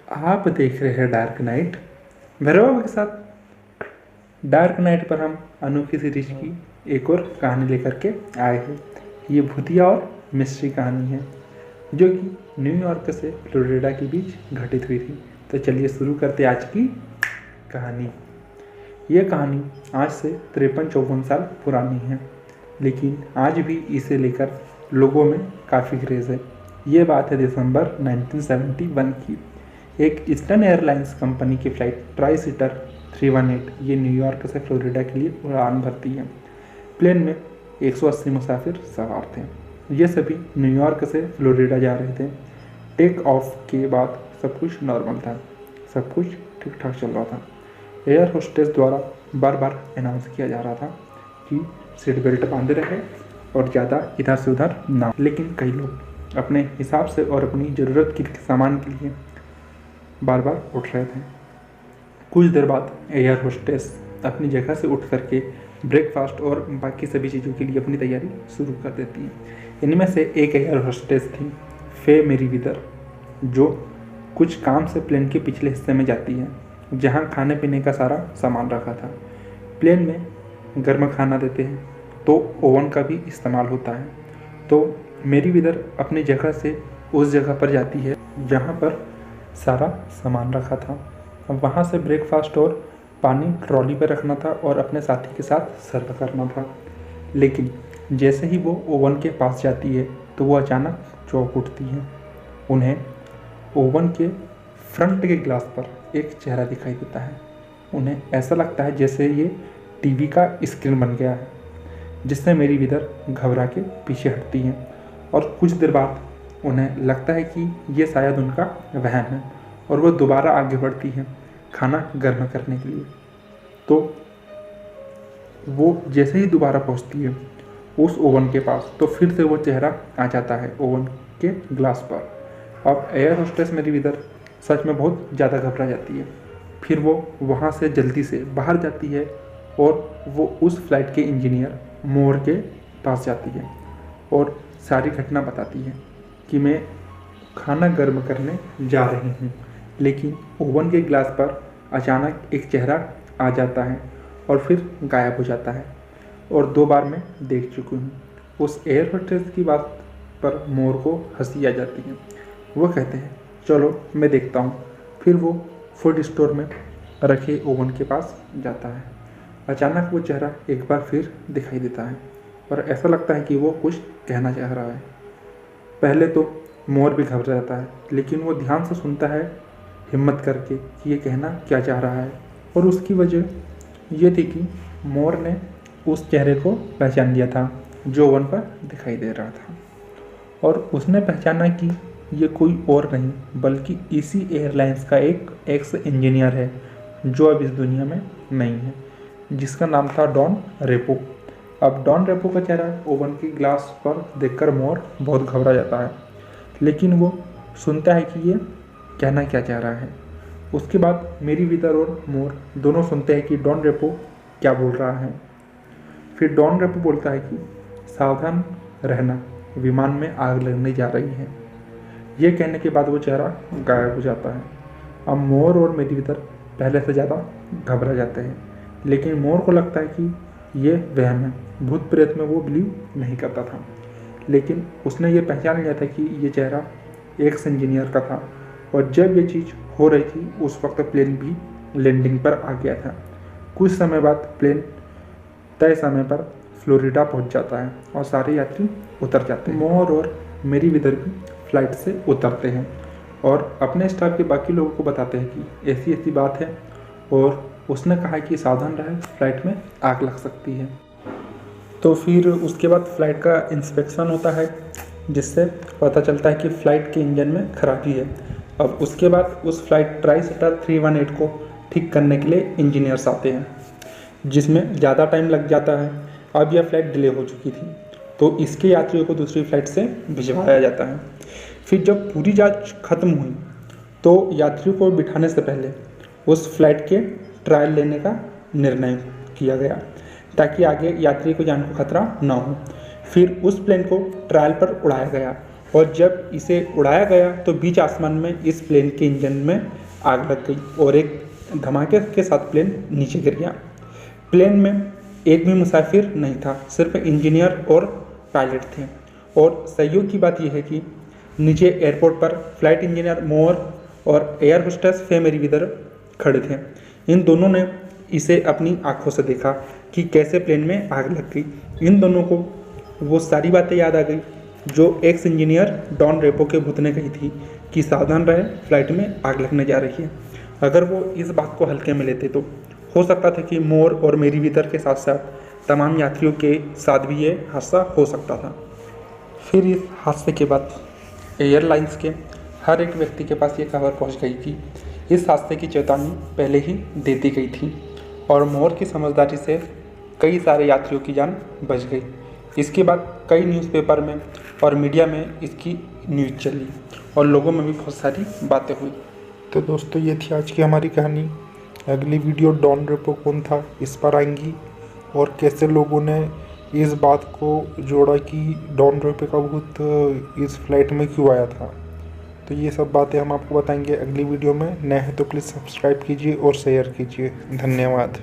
आप देख रहे हैं डार्क नाइट भैरव के साथ। डार्क नाइट पर हम अनोखी सीरीज की एक और कहानी लेकर के आए हैं। ये भूतिया और मिस्ट्री कहानी है जो कि न्यूयॉर्क से फ्लोरिडा के बीच घटित हुई थी। तो चलिए शुरू करते आज की कहानी। ये कहानी आज से 53-54 साल पुरानी है, लेकिन आज भी इसे लेकर लोगों में काफ़ी क्रेज़ है। ये बात है दिसंबर 1971 की। एक ईस्टर्न एयरलाइंस कंपनी की फ़्लाइट ट्राई सीटर 318 ये न्यूयॉर्क से फ्लोरिडा के लिए उड़ान भरती है। प्लेन में 180 मुसाफिर सवार थे। ये सभी न्यूयॉर्क से फ्लोरिडा जा रहे थे। टेक ऑफ के बाद सब कुछ नॉर्मल था, सब कुछ ठीक ठाक चल रहा था। एयर होस्टेस द्वारा बार बार अनाउंस किया जा रहा था कि सीट बेल्ट बांधे रहे और ज़्यादा इधर से उधर ना। लेकिन कई लोग अपने हिसाब से और अपनी ज़रूरत के सामान के लिए बार बार उठ रहे थे। कुछ देर बाद एयर होस्टेस अपनी जगह से उठ करके ब्रेकफास्ट और बाकी सभी चीज़ों के लिए अपनी तैयारी शुरू कर देती है। इनमें से एक एयर होस्टेस थी फे मेरीवेदर, जो कुछ काम से प्लेन के पिछले हिस्से में जाती है जहां खाने पीने का सारा सामान रखा था। प्लेन में गर्म खाना देते हैं तो ओवन का भी इस्तेमाल होता है। तो मेरीवेदर अपनी जगह से उस जगह पर जाती है जहां पर सारा सामान रखा था। अब वहाँ से ब्रेकफास्ट और पानी ट्रॉली पर रखना था और अपने साथी के साथ सर्व करना था। लेकिन जैसे ही वो ओवन के पास जाती है तो वो अचानक चौंक उठती है। उन्हें ओवन के फ्रंट के ग्लास पर एक चेहरा दिखाई देता है। उन्हें ऐसा लगता है जैसे ये टीवी का स्क्रीन बन गया है, जिससे मेरीवेदर घबरा के पीछे हटती है। और कुछ देर बाद उन्हें लगता है कि ये शायद उनका वहम है और वो दोबारा आगे बढ़ती है खाना गर्म करने के लिए। तो वो जैसे ही दोबारा पहुंचती है उस ओवन के पास, तो फिर से वो चेहरा आ जाता है ओवन के ग्लास पर। अब एयर होस्टेस मेरीवेदर सच में बहुत ज़्यादा घबरा जाती है। फिर वो वहाँ से जल्दी से बाहर जाती है और वो उस फ्लाइट के इंजीनियर मोर के पास जाती है और सारी घटना बताती है कि मैं खाना गर्म करने जा रही हूँ, लेकिन ओवन के ग्लास पर अचानक एक चेहरा आ जाता है और फिर गायब हो जाता है। और 2 बार मैं देख चुकी हूँ। उस एयर होस्टेस की बात पर मोर को हंसी आ जाती है। वो कहते हैं चलो मैं देखता हूँ। फिर वो फूड स्टोर में रखे ओवन के पास जाता है। अचानक वो चेहरा एक बार फिर दिखाई देता है और ऐसा लगता है कि वो कुछ कहना चाह रहा है। पहले तो मोर भी घबरा जाता है, लेकिन वो ध्यान से सुनता है हिम्मत करके कि ये कहना क्या चाह रहा है। और उसकी वजह ये थी कि मोर ने उस चेहरे को पहचान लिया था जो ओवन पर दिखाई दे रहा था, और उसने पहचाना कि ये कोई और नहीं बल्कि इसी एयरलाइंस का एक एक्स इंजीनियर है जो अब इस दुनिया में नहीं है, जिसका नाम था डॉन रेपो। अब डॉन रेपो का चेहरा ओवन की ग्लास पर देखकर मोर बहुत घबरा जाता है, लेकिन वो सुनता है कि ये कहना क्या चाह रहा है। उसके बाद मेरीवेदर और मोर दोनों सुनते हैं कि डॉन रेपो क्या बोल रहा है। फिर डॉन रेपो बोलता है कि सावधान रहना, विमान में आग लगने जा रही है। ये कहने के बाद वो चेहरा गायब हो जाता है। अब मोर और मेरीवेदर पहले से ज़्यादा घबरा जाते हैं, लेकिन मोर को लगता है कि ये वहम है। भूत प्रेत में वो बिलीव नहीं करता था, लेकिन उसने ये पहचान लिया था कि ये चेहरा एक्स इंजीनियर का था। और जब ये चीज़ हो रही थी उस वक्त प्लेन भी लैंडिंग पर आ गया था। कुछ समय बाद प्लेन तय समय पर फ्लोरिडा पहुंच जाता है और सारे यात्री उतर जाते हैं। मोर और मेरीवेदर भी फ्लाइट से उतरते हैं और अपने स्टाफ के बाकी लोगों को बताते हैं कि ऐसी ऐसी बात है, और उसने कहा कि सावधान रहे, फ्लाइट में आग लग सकती है। तो फिर उसके बाद फ़्लाइट का इंस्पेक्शन होता है, जिससे पता चलता है कि फ़्लाइट के इंजन में खराबी है। अब उसके बाद उस फ्लाइट ट्राई सीटर 318 को ठीक करने के लिए इंजीनियर्स आते हैं, जिसमें ज़्यादा टाइम लग जाता है। अब यह फ़्लाइट डिले हो चुकी थी, तो इसके यात्रियों को दूसरी फ़्लाइट से भिजवाया जाता है। फिर जब पूरी जांच खत्म हुई तो यात्रियों को बिठाने से पहले उस फ्लाइट के ट्रायल लेने का निर्णय किया गया, ताकि आगे यात्री को जान को खतरा ना हो। फिर उस प्लेन को ट्रायल पर उड़ाया गया और जब इसे उड़ाया गया तो बीच आसमान में इस प्लेन के इंजन में आग लग गई और एक धमाके के साथ प्लेन नीचे गिर गया। प्लेन में एक भी मुसाफिर नहीं था, सिर्फ इंजीनियर और पायलट थे। और सहयोग की बात यह है कि नीचे एयरपोर्ट पर फ्लाइट इंजीनियर मोर और एयर होस्टेस फे मेरीवेदर खड़े थे। इन दोनों ने इसे अपनी आंखों से देखा कि कैसे प्लेन में आग लग गई। इन दोनों को वो सारी बातें याद आ गई जो एक्स इंजीनियर डॉन रेपो के भूत ने कही थी कि सावधान रहे, फ्लाइट में आग लगने जा रही है। अगर वो इस बात को हल्के में लेते तो हो सकता था कि मोर और मेरीवेदर के साथ साथ तमाम यात्रियों के साथ भी ये हादसा हो सकता था। फिर इस हादसे के बाद एयरलाइंस के हर एक व्यक्ति के पास ये खबर पहुंच गई कि इस हादसे की चेतावनी पहले ही दे दी गई थी और मोर की समझदारी से कई सारे यात्रियों की जान बच गई। इसके बाद कई न्यूज़पेपर में और मीडिया में इसकी न्यूज़ चली और लोगों में भी बहुत सारी बातें हुई। तो दोस्तों ये थी आज की हमारी कहानी। अगली वीडियो डॉन रेपो कौन था इस पर आएंगी और कैसे लोगों ने इस बात को जोड़ा कि डॉन रेपो का भूत इस फ्लाइट में क्यों आया था। तो ये सब बातें हम आपको बताएंगे अगली वीडियो में। नए हैं तो प्लीज़ सब्सक्राइब कीजिए और शेयर कीजिए। धन्यवाद।